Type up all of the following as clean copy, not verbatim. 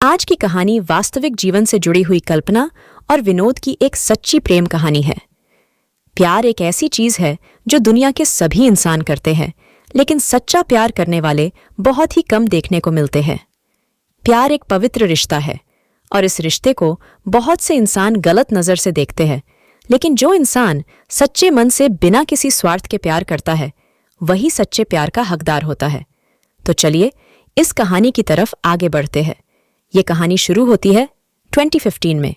आज की कहानी वास्तविक जीवन से जुड़ी हुई कल्पना और विनोद की एक सच्ची प्रेम कहानी है। प्यार एक ऐसी चीज है जो दुनिया के सभी इंसान करते हैं, लेकिन सच्चा प्यार करने वाले बहुत ही कम देखने को मिलते हैं। प्यार एक पवित्र रिश्ता है और इस रिश्ते को बहुत से इंसान गलत नजर से देखते हैं, लेकिन जो इंसान सच्चे मन से बिना किसी स्वार्थ के प्यार करता है वही सच्चे प्यार का हकदार होता है। तो चलिए इस कहानी की तरफ आगे बढ़ते हैं। ये कहानी शुरू होती है 2015 में।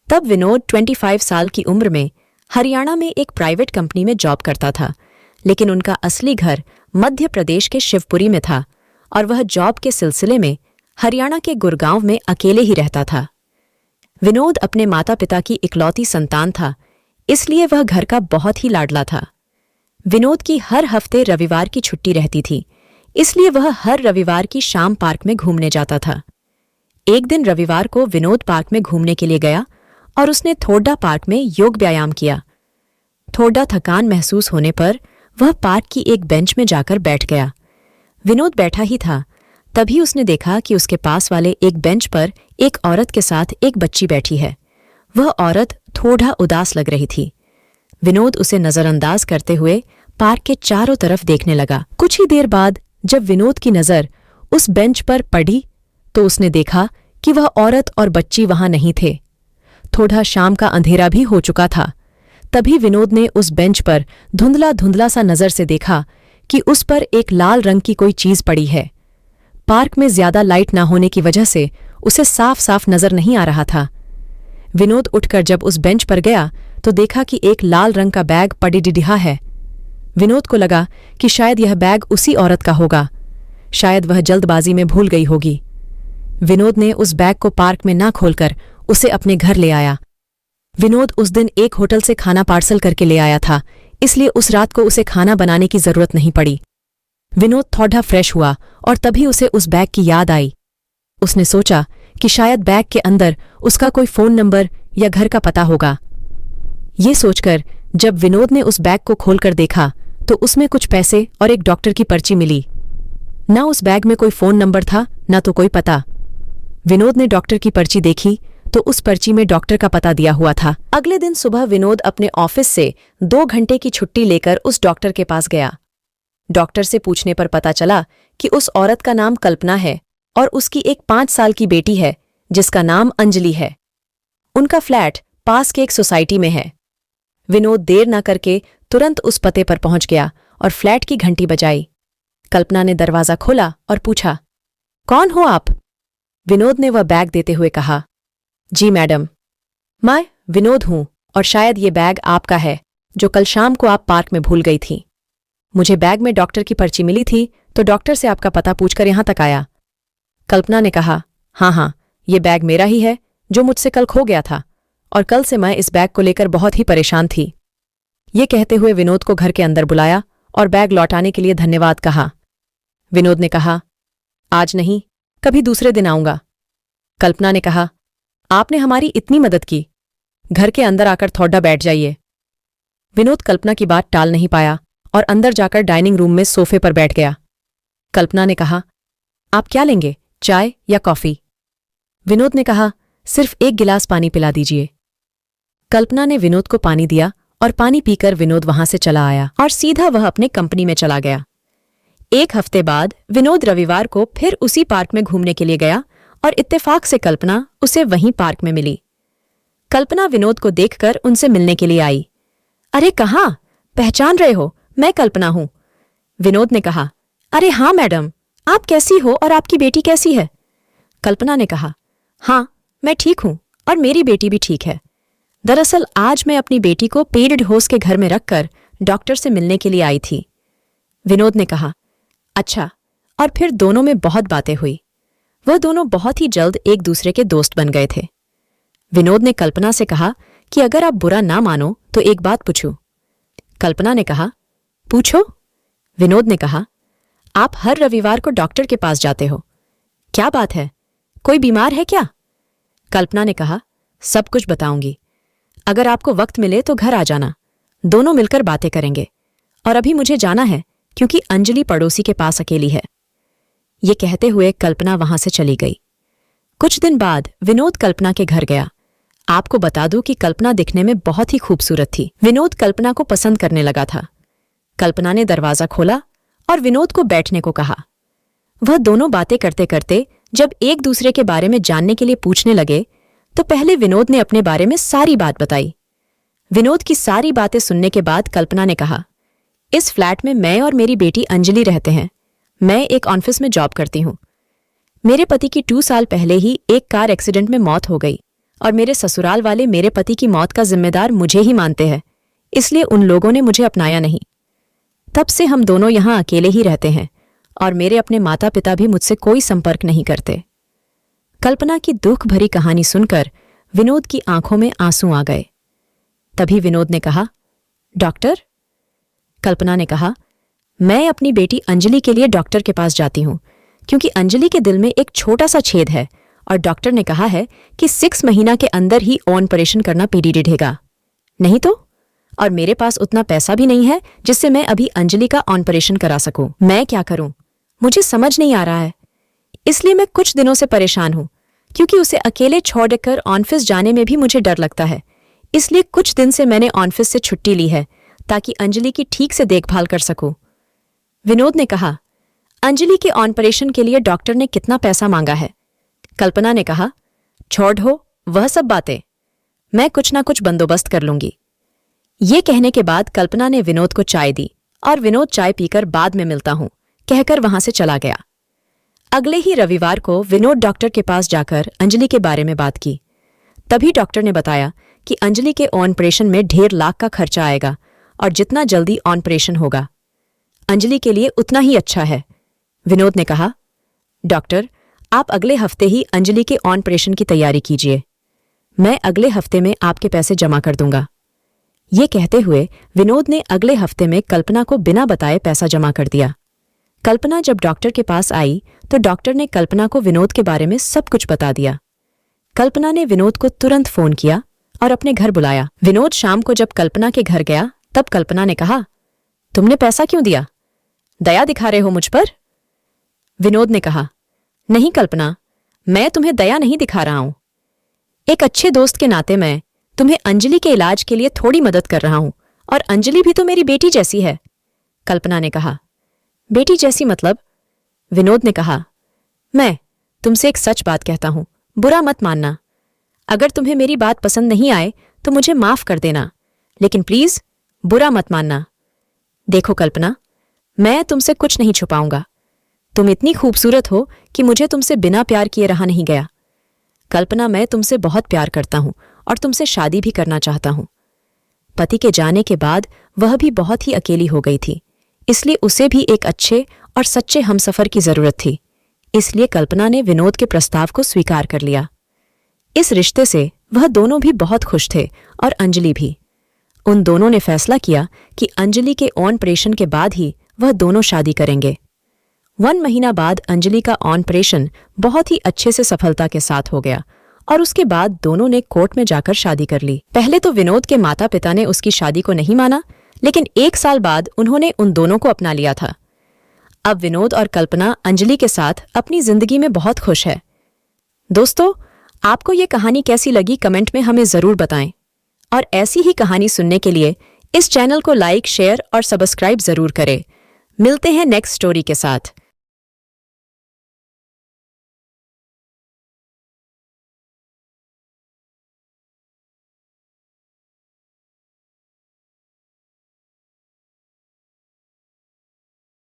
तब विनोद 25 साल की उम्र में हरियाणा में एक प्राइवेट कंपनी में जॉब करता था, लेकिन उनका असली घर मध्य प्रदेश के शिवपुरी में था और वह जॉब के सिलसिले में हरियाणा के गुड़गांव में अकेले ही रहता था। विनोद अपने माता पिता की इकलौती संतान था, इसलिए वह घर का बहुत ही लाडला था। विनोद की हर हफ्ते रविवार की छुट्टी रहती थी, इसलिए वह हर रविवार की शाम पार्क में घूमने जाता था। एक दिन रविवार को विनोद पार्क में घूमने के लिए गया और उसने थोड़ा पार्क में योग व्यायाम किया। थोड़ा थकान महसूस होने पर वह पार्क की एक बेंच में जाकर बैठ गया। विनोद बैठा ही था, तभी उसने देखा कि उसके पास वाले एक बेंच पर एक औरत के साथ एक बच्ची बैठी है। वह औरत थोड़ा उदास लग रही थी। विनोद उसे नजरअंदाज करते हुए पार्क के चारों तरफ देखने लगा। कुछ ही देर बाद जब विनोद की नजर उस बेंच पर पड़ी तो उसने देखा कि वह औरत और बच्ची वहां नहीं थे। थोड़ा शाम का अंधेरा भी हो चुका था। तभी विनोद ने उस बेंच पर धुंधला धुंधला सा नजर से देखा कि उस पर एक लाल रंग की कोई चीज पड़ी है। पार्क में ज्यादा लाइट न होने की वजह से उसे साफ साफ नजर नहीं आ रहा था। विनोद उठकर जब उस बेंच पर गया तो देखा कि एक लाल रंग का बैग पड़ी डिढ़ा है। विनोद को लगा कि शायद यह बैग उसी औरत का होगा। शायद वह जल्दबाजी में भूल गई होगी। विनोद ने उस बैग को पार्क में ना खोलकर उसे अपने घर ले आया। विनोद उस दिन एक होटल से खाना पार्सल करके ले आया था, इसलिए उस रात को उसे खाना बनाने की जरूरत नहीं पड़ी। विनोद थोड़ा फ्रेश हुआ और तभी उसे उस बैग की याद आई। उसने सोचा कि शायद बैग के अंदर उसका कोई फोन नंबर या घर का पता होगा। ये सोचकर जब विनोद ने उस बैग को खोलकर देखा तो उसमें कुछ पैसे और एक डॉक्टर की पर्ची मिली। न उस बैग में कोई फोन नंबर था, न तो कोई पता। विनोद ने डॉक्टर की पर्ची देखी तो उस पर्ची में डॉक्टर का पता दिया हुआ था। अगले दिन सुबह विनोद अपने ऑफिस से 2 घंटे की छुट्टी लेकर उस डॉक्टर के पास गया। डॉक्टर से पूछने पर पता चला कि उस औरत का नाम कल्पना है और उसकी एक 5 साल की बेटी है जिसका नाम अंजलि है। उनका फ्लैट पास के एक सोसाइटी में है। विनोद देर न करके तुरंत उस पते पर पहुंच गया और फ्लैट की घंटी बजाई। कल्पना ने दरवाजा खोला और पूछा, कौन हो आप? विनोद ने वह बैग देते हुए कहा, जी मैडम, मैं विनोद हूं और शायद ये बैग आपका है जो कल शाम को आप पार्क में भूल गई थी। मुझे बैग में डॉक्टर की पर्ची मिली थी तो डॉक्टर से आपका पता पूछकर यहां तक आया। कल्पना ने कहा, हाँ, ये बैग मेरा ही है जो मुझसे कल खो गया था और कल से मैं इस बैग को लेकर बहुत ही परेशान थी। ये कहते हुए विनोद को घर के अंदर बुलाया और बैग लौटाने के लिए धन्यवाद कहा। विनोद ने कहा, आज नहीं, कभी दूसरे दिन आऊंगा। कल्पना ने कहा, आपने हमारी इतनी मदद की, घर के अंदर आकर थोड़ा बैठ जाइए। विनोद कल्पना की बात टाल नहीं पाया और अंदर जाकर डाइनिंग रूम में सोफे पर बैठ गया। कल्पना ने कहा, आप क्या लेंगे, चाय या कॉफी? विनोद ने कहा, सिर्फ 1 गिलास पानी पिला दीजिए। कल्पना ने विनोद को पानी दिया और पानी पीकर विनोद वहां से चला आया और सीधा वह अपने कंपनी में चला गया। 1 हफ्ते बाद विनोद रविवार को फिर उसी पार्क में घूमने के लिए गया और इत्तेफाक से कल्पना उसे वहीं पार्क में मिली। कल्पना विनोद को देखकर उनसे मिलने के लिए आई। अरे कहाँ, पहचान रहे हो, मैं कल्पना हूं। विनोद ने कहा, अरे हाँ मैडम, आप कैसी हो और आपकी बेटी कैसी है? कल्पना ने कहा, हाँ मैं ठीक हूं और मेरी बेटी भी ठीक है। दरअसल आज मैं अपनी बेटी को पेड होस्ट के घर में रखकर डॉक्टर से मिलने के लिए आई थी। विनोद ने कहा, अच्छा, और फिर दोनों में बहुत बातें हुई। वह दोनों बहुत ही जल्द एक दूसरे के दोस्त बन गए थे। विनोद ने कल्पना से कहा कि अगर आप बुरा ना मानो तो एक बात पूछूं। कल्पना ने कहा, पूछो। विनोद ने कहा, आप हर रविवार को डॉक्टर के पास जाते हो, क्या बात है, कोई बीमार है क्या? कल्पना ने कहा, सब कुछ बताऊंगी, अगर आपको वक्त मिले तो घर आ जाना, दोनों मिलकर बातें करेंगे। और अभी मुझे जाना है क्योंकि अंजलि पड़ोसी के पास अकेली है। ये कहते हुए कल्पना वहां से चली गई। कुछ दिन बाद विनोद कल्पना के घर गया। आपको बता दूं कि कल्पना दिखने में बहुत ही खूबसूरत थी। विनोद कल्पना को पसंद करने लगा था। कल्पना ने दरवाजा खोला और विनोद को बैठने को कहा। वह दोनों बातें करते करते जब एक दूसरे के बारे में जानने के लिए पूछने लगे तो पहले विनोद ने अपने बारे में सारी बात बताई। विनोद की सारी बातें सुनने के बाद कल्पना ने कहा, इस फ्लैट में मैं और मेरी बेटी अंजलि रहते हैं। मैं एक ऑफिस में जॉब करती हूँ। मेरे पति की 2 साल पहले ही एक कार एक्सीडेंट में मौत हो गई और मेरे ससुराल वाले मेरे पति की मौत का जिम्मेदार मुझे ही मानते हैं, इसलिए उन लोगों ने मुझे अपनाया नहीं। तब से हम दोनों यहाँ अकेले ही रहते हैं और मेरे अपने माता पिता भी मुझसे कोई संपर्क नहीं करते। कल्पना की दुख भरी कहानी सुनकर विनोद की आंखों में आंसू आ गए। तभी विनोद ने कहा, डॉक्टर? कल्पना ने कहा, मैं अपनी बेटी अंजलि के लिए डॉक्टर के पास जाती हूँ क्योंकि अंजलि के दिल में एक छोटा सा छेद है और डॉक्टर ने कहा है कि 6 महीना के अंदर ही ऑपरेशन करना पीडी रहेगा। नहीं तो? और मेरे पास उतना पैसा भी नहीं है जिससे मैं अभी अंजलि का ऑपरेशन करा सकूं। मैं क्या करूं? मुझे समझ नहीं आ रहा है। इसलिए मैं कुछ दिनों से परेशान हूं क्योंकि उसे अकेले छोड़कर ऑफिस जाने में भी मुझे डर लगता है। इसलिए कुछ दिन से मैंने ऑफिस से छुट्टी ली है ताकि अंजलि की ठीक से देखभाल कर सकूं। विनोद ने कहा, अंजलि के ऑपरेशन के लिए डॉक्टर ने कितना पैसा मांगा है? कल्पना ने कहा, छोड़ हो वह सब बातें, मैं कुछ ना कुछ बंदोबस्त कर लूंगी। ये कहने के बाद कल्पना ने विनोद को चाय दी और विनोद चाय पीकर बाद में मिलता हूं कहकर वहां से चला गया। अगले ही रविवार को विनोद डॉक्टर के पास जाकर अंजलि के बारे में बात की। तभी डॉक्टर ने बताया कि अंजलि के ऑपरेशन में 1.5 लाख का खर्चा आएगा और जितना जल्दी ऑपरेशन होगा अंजलि के लिए उतना ही अच्छा है। विनोद ने कहा, डॉक्टर आप अगले हफ्ते ही अंजलि के ऑपरेशन की तैयारी कीजिए। मैं अगले हफ्ते में आपके पैसे जमा कर दूंगा। ये कहते हुए विनोद ने अगले हफ्ते में कल्पना को बिना बताए पैसा जमा कर दिया। कल्पना जब डॉक्टर के पास आई तो डॉक्टर ने कल्पना को विनोद के बारे में सब कुछ बता दिया। कल्पना ने विनोद को तुरंत फोन किया और अपने घर बुलाया। विनोद शाम को जब कल्पना के घर गया तब कल्पना ने कहा, तुमने पैसा क्यों दिया? दया दिखा रहे हो मुझ पर? विनोद ने कहा, नहीं कल्पना, मैं तुम्हें दया नहीं दिखा रहा हूं। एक अच्छे दोस्त के नाते मैं तुम्हें अंजलि के इलाज के लिए थोड़ी मदद कर रहा हूं और अंजलि भी तो मेरी बेटी जैसी है। कल्पना ने कहा, बेटी जैसी मतलब? विनोद ने कहा, मैं तुमसे एक सच बात कहता हूं, बुरा मत मानना। अगर तुम्हें मेरी बात पसंद नहीं आए तो मुझे माफ कर देना, लेकिन प्लीज बुरा मत मानना। देखो कल्पना, मैं तुमसे कुछ नहीं छुपाऊंगा। तुम इतनी खूबसूरत हो कि मुझे तुमसे बिना प्यार किए रहा नहीं गया। कल्पना, मैं तुमसे बहुत प्यार करता हूं और तुमसे शादी भी करना चाहता हूं। पति के जाने के बाद वह भी बहुत ही अकेली हो गई थी, इसलिए उसे भी एक अच्छे और सच्चे हमसफर की जरूरत थी। इसलिए कल्पना ने विनोद के प्रस्ताव को स्वीकार कर लिया। इस रिश्ते से वह दोनों भी बहुत खुश थे और अंजलि भी। उन दोनों ने फैसला किया कि अंजलि के ऑपरेशन के बाद ही वह दोनों शादी करेंगे। 1 महीना बाद अंजलि का ऑपरेशन बहुत ही अच्छे से सफलता के साथ हो गया और उसके बाद दोनों ने कोर्ट में जाकर शादी कर ली। पहले तो विनोद के माता पिता ने उसकी शादी को नहीं माना, लेकिन 1 साल बाद उन्होंने उन दोनों को अपना लिया था। अब विनोद और कल्पना अंजलि के साथ अपनी जिंदगी में बहुत खुश है। दोस्तों, आपको ये कहानी कैसी लगी कमेंट में हमें जरूर बताएं और ऐसी ही कहानी सुनने के लिए इस चैनल को लाइक, शेयर और सब्सक्राइब जरूर करें। मिलते हैं नेक्स्ट स्टोरी के साथ।